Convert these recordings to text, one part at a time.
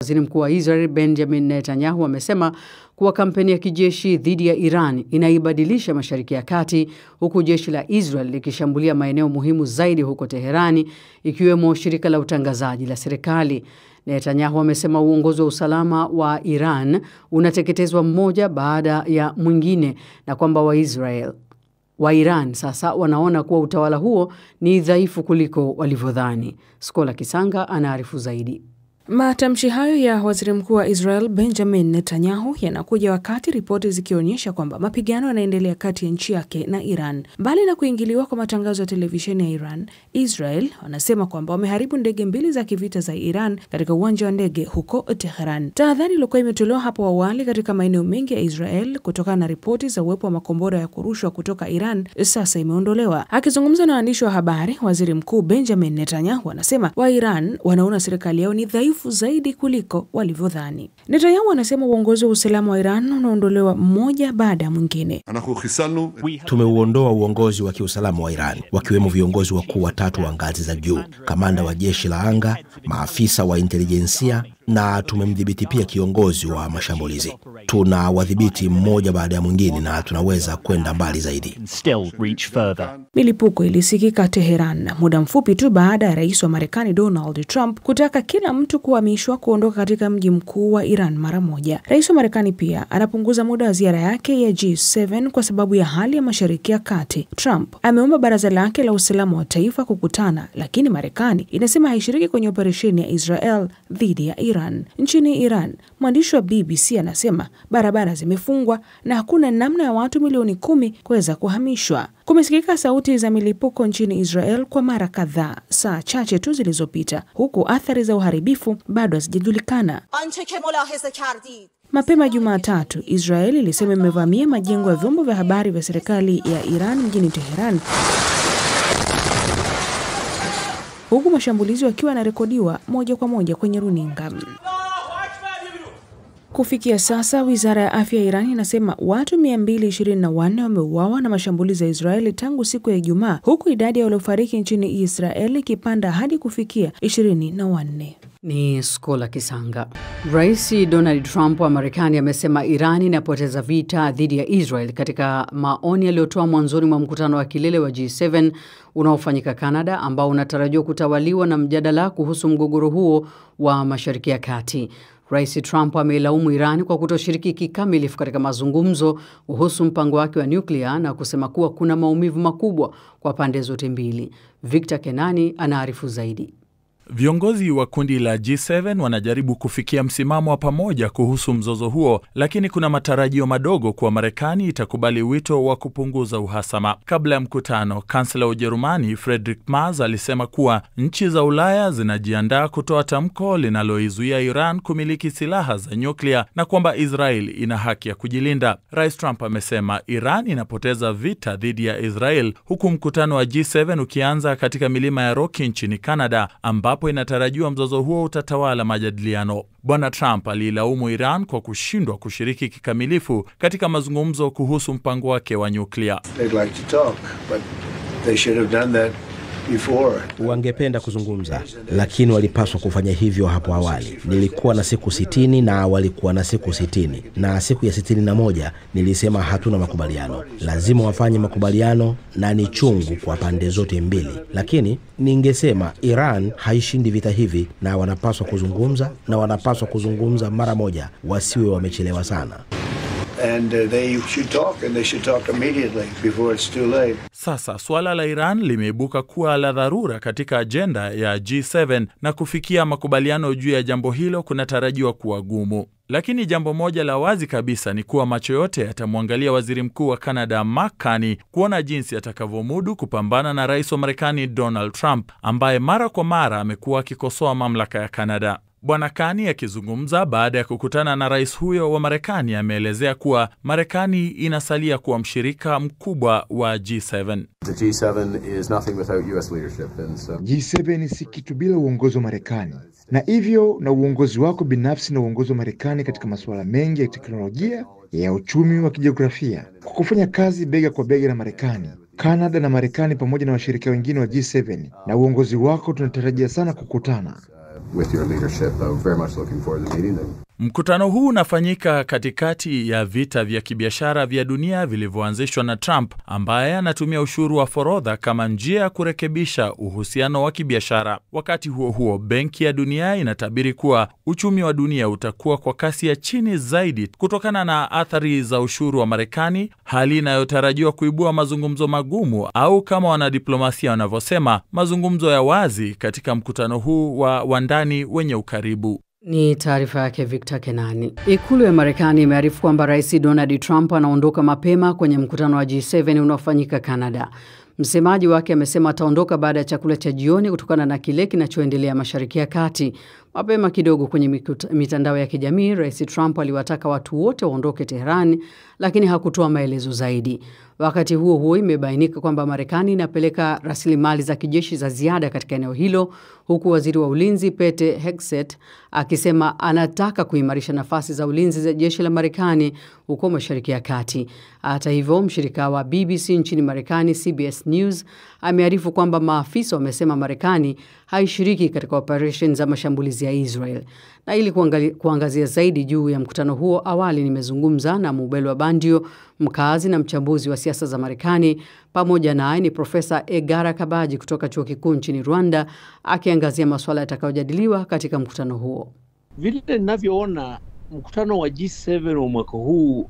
Waziri Mkuu wa Israel Benjamin Netanyahu amesema kuwa kampeni ya kijeshi dhidi ya Iran inaibadilisha Mashariki ya Kati, huku jeshi la Israel likishambulia maeneo muhimu zaidi huko Teherani, ikiwemo shirika la utangazaji la serikali. Netanyahu amesema uongozi wa usalama wa Iran unateketezwa mmoja baada ya mwingine, na kwamba wa Iran sasa wanaona kuwa utawala huo ni dhaifu kuliko walivyodhani. Skola Kisanga anaarifu zaidi. Matamshi hayo ya Waziri Mkuu wa Israel Benjamin Netanyahu yanakuja wakati ripoti zikionyesha kwamba mapigano yanaendelea kati ya nchi yake na Iran. Mbali na kuingiliwa kwa matangazo ya televisheni ya Iran, Israel wanasema kwamba wameharibu ndege mbili za kivita za Iran katika uwanja wa ndege huko Tehran. Tahadhari ilikuwa imetolewa hapo awali katika maeneo mengi ya Israel kutokana na ripoti za uwepo wa makombora ya kurushwa kutoka Iran sasa imeondolewa. Akizungumza na waandishi wa habari, Waziri Mkuu Benjamin Netanyahu anasema wa Iran wanaona serikali yao ni dhaifu zaidi kuliko walivyodhani. Netanyahu anasema uongozi wa usalama wa Iran unaondolewa mmoja baada ya mwingine. Tumeuondoa uongozi wa kiusalama wa Iran, wakiwemo viongozi wakuu watatu wa ngazi za juu, kamanda wa jeshi la anga, maafisa wa intelijensia, na tumemdhibiti pia kiongozi wa mashambulizi. Tunawadhibiti mmoja baada ya mwingine na tunaweza kwenda mbali zaidi. Milipuko ilisikika Teheran muda mfupi tu baada ya Rais wa Marekani Donald Trump kutaka kila mtu kuhamishwa kuondoka katika mji mkuu wa Iran mara moja. Rais wa Marekani pia anapunguza muda wa ziara yake ya G7 kwa sababu ya hali ya Mashariki ya Kati. Trump ameomba baraza lake la usalama wa taifa kukutana, lakini Marekani inasema haishiriki kwenye operesheni ya Israel dhidi ya Iran. Nchini Iran, mwandishi wa BBC anasema barabara zimefungwa na hakuna namna ya watu milioni 10 kuweza kuhamishwa. Kumesikika sauti za milipuko nchini Israel kwa mara kadhaa saa chache tu zilizopita, huku athari za uharibifu bado hazijajulikana. Mapema Jumatatu, Israel ilisema imevamia majengo ya vyombo vya habari vya serikali ya Iran mjini Teheran, huku mashambulizi yakiwa yanarekodiwa moja kwa moja kwenye runinga. Kufikia sasa, Wizara ya Afya ya Iran inasema watu 224 wameuawa na mashambulizi ya Israeli tangu siku ya Ijumaa, huku idadi ya waliofariki nchini Israeli ikipanda hadi kufikia 24. Ni Skola Kisanga. Rais Donald Trump wa Marekani amesema Iran inapoteza vita dhidi ya Israel katika maoni aliyotoa mwanzoni mwa mkutano wa kilele wa G7 unaofanyika Canada, ambao unatarajiwa kutawaliwa na mjadala kuhusu mgogoro huo wa Mashariki ya Kati. Rais Trump ameilaumu Iran kwa kutoshiriki kikamilifu katika mazungumzo kuhusu mpango wake wa nyuklia na kusema kuwa kuna maumivu makubwa kwa pande zote mbili. Victor Kenani anaarifu zaidi. Viongozi wa kundi la G7 wanajaribu kufikia msimamo wa pamoja kuhusu mzozo huo, lakini kuna matarajio madogo kuwa Marekani itakubali wito wa kupunguza uhasama. Kabla ya mkutano, kansela wa Ujerumani Friedrich Merz alisema kuwa nchi za Ulaya zinajiandaa kutoa tamko linaloizuia Iran kumiliki silaha za nyuklia na kwamba Israel ina haki ya kujilinda. Rais Trump amesema Iran inapoteza vita dhidi ya Israel, huku mkutano wa G7 ukianza katika milima ya Rocky nchini Canada, ambapo inatarajiwa mzozo huo utatawala majadiliano. Bwana Trump alilaumu Iran kwa kushindwa kushiriki kikamilifu katika mazungumzo kuhusu mpango wake wa nyuklia. Wangependa kuzungumza, lakini walipaswa kufanya hivyo hapo awali. Nilikuwa na siku 60 na walikuwa na siku 60, na siku ya 61 nilisema hatuna makubaliano. Lazima wafanye makubaliano, na ni chungu kwa pande zote mbili. Lakini ningesema Iran haishindi vita hivi na wanapaswa kuzungumza, na wanapaswa kuzungumza mara moja, wasiwe wamechelewa sana. They should talk, and they should talk immediately before it's too late. Sasa suala la Iran limeibuka kuwa la dharura katika ajenda ya G7, na kufikia makubaliano juu ya jambo hilo kunatarajiwa kuwa gumu. Lakini jambo moja la wazi kabisa ni kuwa macho yote yatamwangalia Waziri Mkuu wa Canada Mark Carney kuona jinsi atakavyomudu kupambana na Rais wa Marekani Donald Trump, ambaye mara kwa mara amekuwa akikosoa mamlaka ya Canada. Bwana Carney akizungumza baada ya kukutana na rais huyo wa Marekani ameelezea kuwa Marekani inasalia kuwa mshirika mkubwa wa G7. G7 si kitu bila uongozi wa Marekani. Na hivyo na uongozi wako binafsi na uongozi wa Marekani katika masuala mengi ya teknolojia, ya uchumi wa kijiografia. Kwa kufanya kazi bega kwa bega na Marekani, Canada na Marekani pamoja na washirika wengine wa G7 na uongozi wako, tunatarajia sana kukutana. with your leadership. Very much looking forward to meeting them. Mkutano huu unafanyika katikati ya vita vya kibiashara vya dunia vilivyoanzishwa na Trump, ambaye anatumia ushuru wa forodha kama njia ya kurekebisha uhusiano wa kibiashara. Wakati huo huo, Benki ya Dunia inatabiri kuwa uchumi wa dunia utakuwa kwa kasi ya chini zaidi kutokana na athari za ushuru wa Marekani, hali inayotarajiwa kuibua mazungumzo magumu au kama wanadiplomasia wanavyosema, mazungumzo ya wazi katika mkutano huu wa wandani wenye ukaribu. Ni taarifa yake Victor Kenani. Ikulu ya Marekani imearifu kwamba Rais Donald Trump anaondoka mapema kwenye mkutano wa G7 unaofanyika Canada. Msemaji wake amesema ataondoka baada ya chakula cha jioni kutokana na kile kinachoendelea Mashariki ya Kati. Mapema kidogo kwenye mitandao ya kijamii, Rais Trump aliwataka watu wote waondoke Tehran, lakini hakutoa maelezo zaidi. Wakati huo huo, imebainika kwamba Marekani inapeleka rasilimali za kijeshi za ziada katika eneo hilo, huku waziri wa ulinzi Pete Hegseth akisema anataka kuimarisha nafasi za ulinzi za jeshi la Marekani huko Mashariki ya Kati. Hata hivyo, mshirika wa BBC nchini Marekani, CBS News, amearifu kwamba maafisa wamesema Marekani haishiriki katika operation za mashambulizi ya Israel. Na ili kuangazia zaidi juu ya mkutano huo, awali nimezungumza na Mubelwa Bandio, mkazi na mchambuzi wa siasa za Marekani. Pamoja naye ni Profesa Egara Kabaji kutoka Chuo Kikuu nchini Rwanda, akiangazia masuala yatakayojadiliwa katika mkutano huo. Vile ninavyoona mkutano wa G7 wa mwaka huu,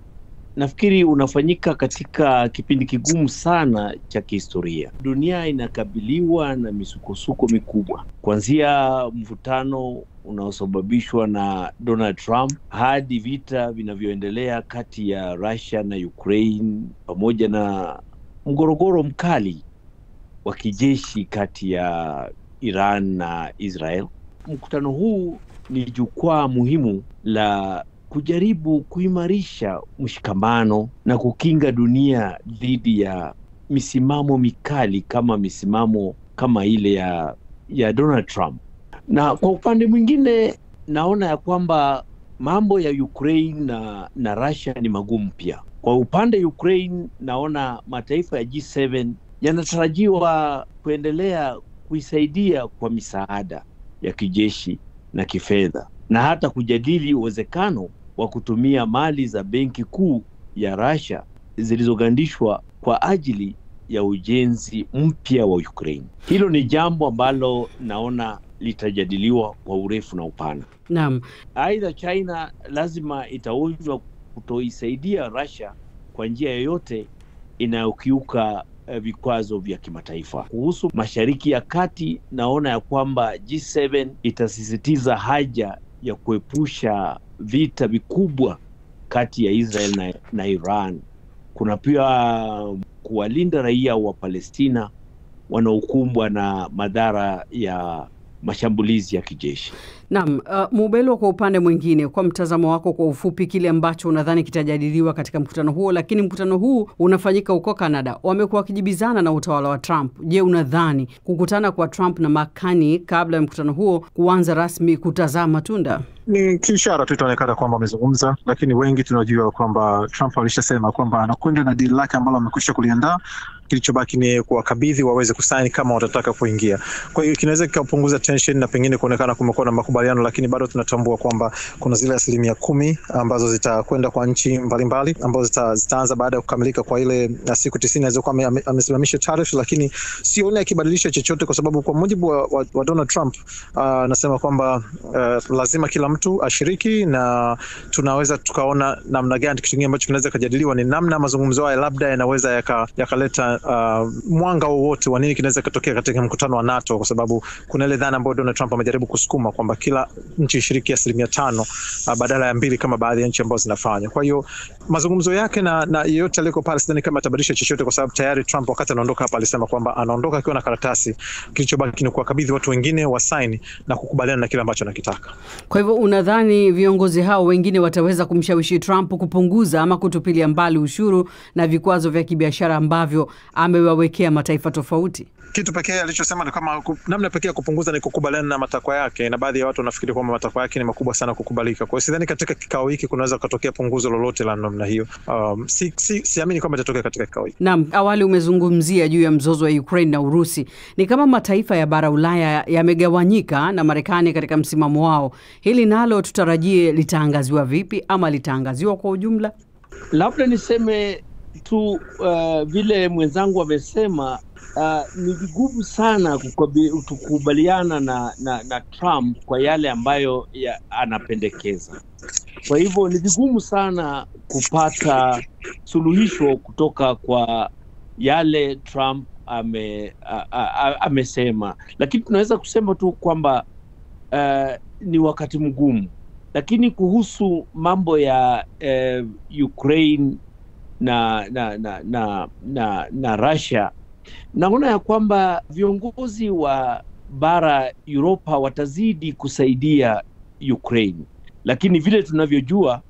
nafikiri unafanyika katika kipindi kigumu sana cha kihistoria. Dunia inakabiliwa na misukosuko mikubwa, kuanzia mvutano unaosababishwa na Donald Trump hadi vita vinavyoendelea kati ya Russia na Ukraine, pamoja na mgorogoro mkali wa kijeshi kati ya Iran na Israel. Mkutano huu ni jukwaa muhimu la kujaribu kuimarisha mshikamano na kukinga dunia dhidi ya misimamo mikali kama ile ya Donald Trump. Na kwa upande mwingine naona ya kwamba mambo ya Ukraine na Russia ni magumu pia. Kwa upande Ukraine, naona mataifa ya G7 yanatarajiwa kuendelea kuisaidia kwa misaada ya kijeshi na kifedha, na hata kujadili uwezekano wa kutumia mali za benki kuu ya Russia zilizogandishwa kwa ajili ya ujenzi mpya wa Ukraine. Hilo ni jambo ambalo naona litajadiliwa kwa urefu na upana. Naam. Aidha, China lazima itaonywa kutoisaidia Russia kwa njia yoyote inayokiuka vikwazo vya kimataifa. Kuhusu Mashariki ya Kati, naona ya kwamba G7 itasisitiza haja ya kuepusha vita vikubwa kati ya Israel na Iran. Kuna pia kuwalinda raia wa Palestina wanaokumbwa na madhara ya mashambulizi ya kijeshi. Naam, Mubelwa, kwa upande mwingine, kwa mtazamo wako kwa ufupi, kile ambacho unadhani kitajadiliwa katika mkutano huo, lakini mkutano huu unafanyika huko Canada, wamekuwa wakijibizana na utawala wa Trump. Je, unadhani kukutana kwa Trump na McCartney kabla ya mkutano huo kuanza rasmi kutazaa matunda? Ni kiishara tu itaonekana kwamba wamezungumza, lakini wengi tunajua kwamba Trump alishasema kwamba anakwenda na deal lake ambalo amekwisha kuliandaa. Kilichobaki ni kuwakabidhi waweze kusaini kama watataka kuingia. Kwa hiyo kinaweza kikapunguza tension na pengine kuonekana kumekuwa na makubaliano, lakini bado tunatambua kwamba kuna zile 10% ambazo zitakwenda kwa nchi mbalimbali ambazo zitaanza baada ya kukamilika kwa ile siku 90 alizokuwa amesimamisha tariff, lakini sioni akibadilisha chochote kwa sababu kwa mujibu wa Donald Trump anasema kwamba lazima kila mtu ashiriki, na tunaweza tukaona namna gani kitu kingine ambacho kinaweza kujadiliwa ni namna mazungumzo haya labda yanaweza yakaleta mwanga wowote wa nini kinaweza kutokea katika mkutano wa NATO, kwa sababu kuna ile dhana ambayo Donald Trump amejaribu kusukuma kwamba kila nchi ishiriki 5% badala ya 2 kama baadhi ya nchi ambazo zinafanya. Kwa hiyo mazungumzo yake na yeyote aliko pale sidhani kama atabadilisha chochote, kwa sababu tayari Trump wakati anaondoka hapa alisema kwamba anaondoka akiwa na karatasi, kilichobaki ni kuwakabidhi watu wengine wasaini na kukubaliana na kile ambacho anakitaka. Kwa hivyo unadhani viongozi hao wengine wataweza kumshawishi Trump kupunguza ama kutupilia mbali ushuru na vikwazo vya kibiashara ambavyo amewawekea mataifa tofauti? Kitu pekee alichosema ni kama namna pekee ya kupunguza ni kukubaliana na matakwa yake, na baadhi ya watu wanafikiri kwamba matakwa yake ni makubwa sana kukubalika. Kwa hiyo sidhani katika kikao hiki kunaweza kutokea punguzo lolote la namna hiyo. Siamini kwamba itatokea katika kikao hiki. Naam, awali umezungumzia juu ya mzozo wa Ukraine na Urusi. Ni kama mataifa ya bara Ulaya yamegawanyika na Marekani katika msimamo wao. Hili nalo tutarajie litaangaziwa vipi ama litaangaziwa kwa ujumla? Labda niseme tu vile mwenzangu amesema, ni vigumu sana kukubaliana na Trump kwa yale ambayo anapendekeza. Kwa hivyo ni vigumu sana kupata suluhisho kutoka kwa yale Trump amesema. Lakini tunaweza kusema tu kwamba ni wakati mgumu. Lakini kuhusu mambo ya Ukraine na Russia, naona ya kwamba viongozi wa bara Europa watazidi kusaidia Ukraine. Lakini vile tunavyojua,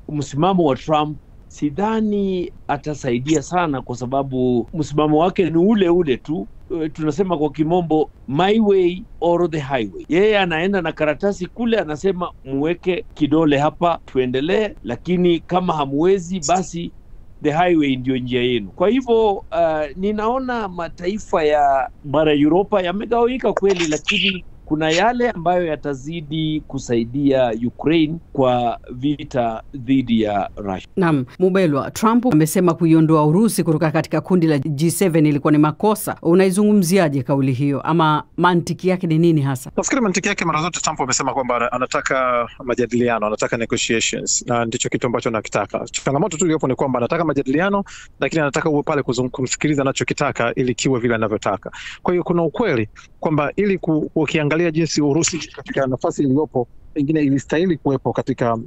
msimamo wa Trump sidhani atasaidia sana, kwa sababu msimamo wake ni ule tu. Tunasema kwa kimombo my way or the highway. Yeye anaenda na karatasi kule, anasema muweke kidole hapa tuendelee, lakini kama hamwezi basi the highway ndio njia yenu. Kwa hivyo ninaona mataifa ya bara Europa yamegawanyika kweli, lakini kuna yale ambayo yatazidi kusaidia Ukraine kwa vita dhidi ya Russia. Naam, Mubelwa, Trump amesema kuiondoa Urusi kutoka katika kundi la G7 ilikuwa ni makosa. Unaizungumziaje kauli hiyo, ama mantiki yake ni nini hasa? Nafikiri mantiki yake mara zote Trump amesema kwamba anataka majadiliano, anataka negotiations, na ndicho kitu ambacho anakitaka. Changamoto tu iliyopo ni kwamba anataka majadiliano, lakini anataka uwe pale kumsikiliza anachokitaka ili kiwe vile anavyotaka. Kwa hiyo kuna ukweli kwamba ili ukiangalia jinsi Urusi katika nafasi iliyopo, pengine ilistahili kuwepo katika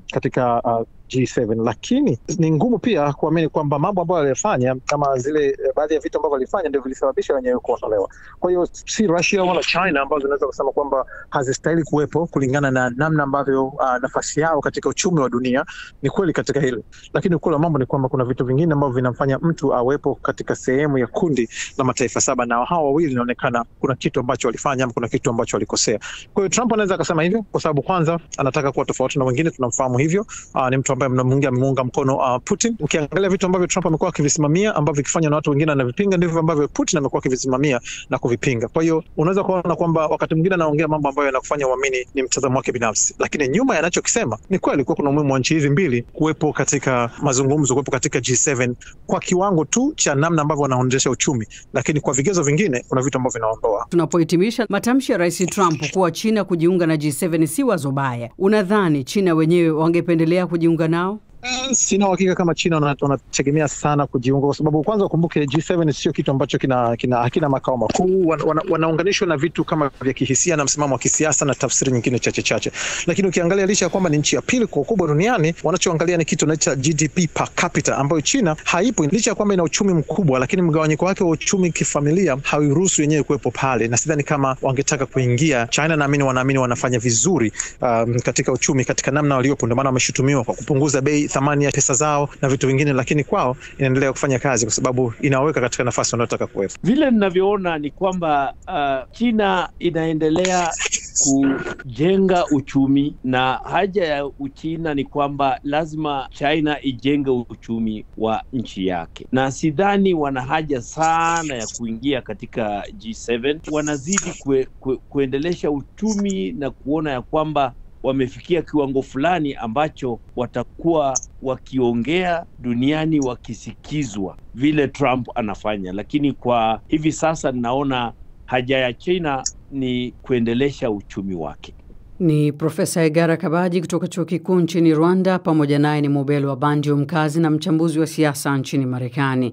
G7, lakini ni ngumu pia kuamini kwamba mambo ambayo alifanya, kama zile baadhi ya vitu ambavyo alifanya ndio vilisababisha wenyewe kuondolewa. Kwa hiyo si Russia wala China ambazo zinaweza kusema kwamba hazistahili kuwepo kulingana na namna ambavyo nafasi yao katika uchumi wa dunia. Ni kweli katika hilo, lakini ukweli mambo ni kwamba kuna vitu vingine ambavyo vinamfanya mtu awepo katika sehemu ya kundi la mataifa saba, na hao wawili inaonekana kuna kitu ambacho walifanya ama kuna kitu ambacho walikosea. Kwa hiyo Trump anaweza akasema hivyo kwa sababu kwanza anataka kuwa tofauti na wengine, tunamfahamu hivyo. Ni mtu ambaye amemuunga mkono Putin. Ukiangalia vitu ambavyo Trump amekuwa akivisimamia ambavyo vikifanywa na watu wengine anavipinga, ndivyo ambavyo Putin amekuwa akivisimamia na kuvipinga. Kwa hiyo unaweza kuona kwamba wakati mwingine anaongea mambo ambayo yanakufanya uamini ni mtazamo wake binafsi, lakini nyuma ya anachokisema ni kweli kwa kuna umuhimu wa nchi hizi mbili kuwepo katika mazungumzo, kuwepo katika G7 kwa kiwango tu cha namna ambavyo wanaendesha uchumi, lakini kwa vigezo vingine kuna vitu ambavyo vinaondoa. Tunapohitimisha, matamshi ya Rais Trump kuwa China kujiunga na G7 si wazo baya. Unadhani China wenyewe wangependelea kujiunga nao? Sina uhakika kama China wanategemea sana kujiunga, kwa sababu kwanza ukumbuke G7 sio kitu ambacho hakina makao makuu. Wanaunganishwa na vitu kama vya kihisia na msimamo wa kisiasa na tafsiri nyingine chache. Lakini ukiangalia licha ya kwamba ni nchi ya pili kwa ukubwa duniani, wanachoangalia ni kitu cha GDP per capita ambayo China haipo. Licha ya kwamba ina uchumi mkubwa, lakini mgawanyiko wake wa uchumi kifamilia hauruhusu yenyewe kuwepo pale, na sidhani kama wangetaka kuingia. China wanaamini wanafanya vizuri katika uchumi, katika namna waliopo, ndio maana wameshutumiwa kwa kupunguza bei, thamani ya pesa zao na vitu vingine, lakini kwao inaendelea kufanya kazi kwa sababu inaweka katika nafasi wanayotaka kuwepo. Vile ninavyoona ni kwamba China inaendelea kujenga uchumi, na haja ya Uchina ni kwamba lazima China ijenge uchumi wa nchi yake, na sidhani wana haja sana ya kuingia katika G7. Wanazidi kuendelesha uchumi na kuona ya kwamba wamefikia kiwango fulani ambacho watakuwa wakiongea duniani wakisikizwa vile Trump anafanya. Lakini kwa hivi sasa ninaona haja ya China ni kuendelesha uchumi wake. Ni Profesa Egara Kabaji kutoka Chuo Kikuu nchini Rwanda, pamoja naye ni Mubelwa Bandio, mkazi na mchambuzi wa siasa nchini Marekani.